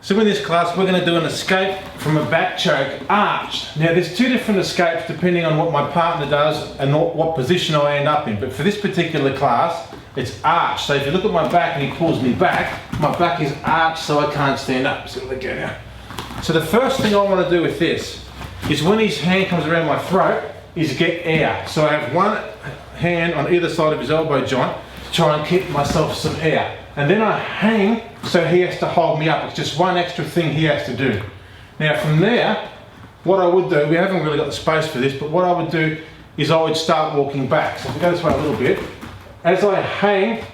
So in this class we're going to do an escape from a back choke arched. Now there's two different escapes depending on what my partner does and what position I end up in, but for this particular class it's arched. So if you look at my back and he pulls me back, my back is arched so I can't stand up. So look at now. So the first thing I want to do with this is when his hand comes around my throat is get air. So I have one hand on either side of his elbow joint to try and keep myself some air. And then I hang so he has to hold me up. It's just one extra thing he has to do. Now from there, what I would do, we haven't really got the space for this, but what I would do is I would start walking back. So if we go this way a little bit, as I hang,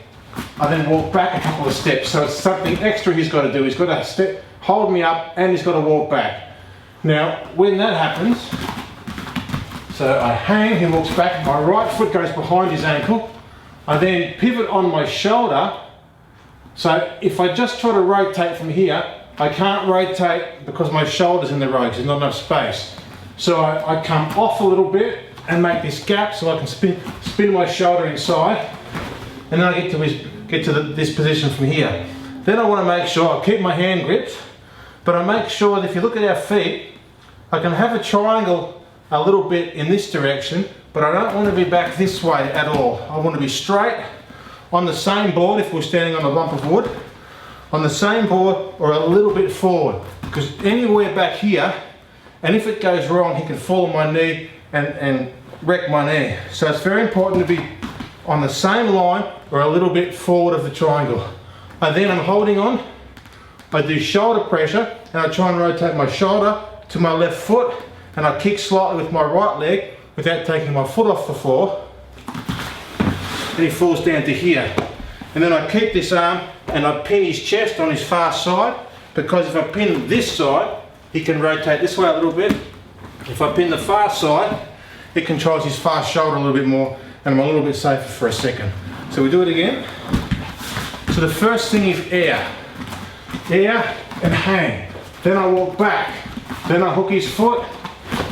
I then walk back a couple of steps. So it's something extra he's got to do. He's got to step, hold me up, and he's got to walk back. Now, when that happens, so I hang, he walks back, my right foot goes behind his ankle. I then pivot on my shoulder. So if I just try to rotate from here, I can't rotate because my shoulder's in the road, there's not enough space. So I come off a little bit and make this gap so I can spin my shoulder inside, and then I get to this position from here. Then I want to make sure I keep my hand gripped, but I make sure that if you look at our feet, I can have a triangle a little bit in this direction, but I don't want to be back this way at all. I want to be straight on the same board if we're standing on a lump of wood, on the same board or a little bit forward, because anywhere back here, and if it goes wrong, he can fall on my knee and wreck my knee. So it's very important to be on the same line or a little bit forward of the triangle. And then I'm holding on, I do shoulder pressure, and I try and rotate my shoulder to my left foot, and I kick slightly with my right leg without taking my foot off the floor. And he falls down to here. And then I keep this arm and I pin his chest on his far side, because if I pin this side, he can rotate this way a little bit. If I pin the far side, it controls his far shoulder a little bit more, and I'm a little bit safer for a second. So we do it again. So the first thing is air. Air and hang. Then I walk back. Then I hook his foot,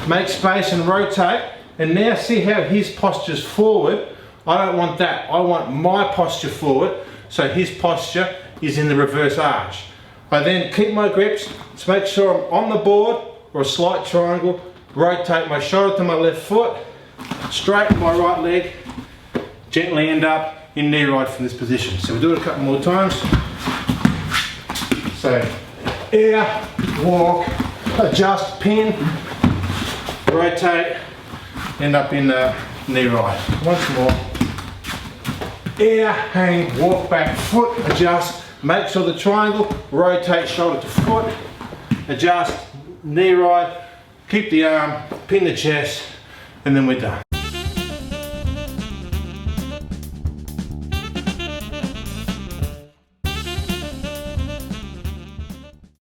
make space and rotate. And now see how his posture's forward. I don't want that. I want my posture forward, so his posture is in the reverse arch. I then keep my grips to make sure I'm on the board or a slight triangle, rotate my shoulder to my left foot, straighten my right leg, gently end up in knee ride from this position. So we'll do it a couple more times. So air, walk, adjust, pin, rotate, end up in knee ride. Once more. Air, hang, walk back, foot, adjust, make sure the triangle, rotate shoulder to foot, adjust, knee ride, keep the arm, pin the chest, and then we're done.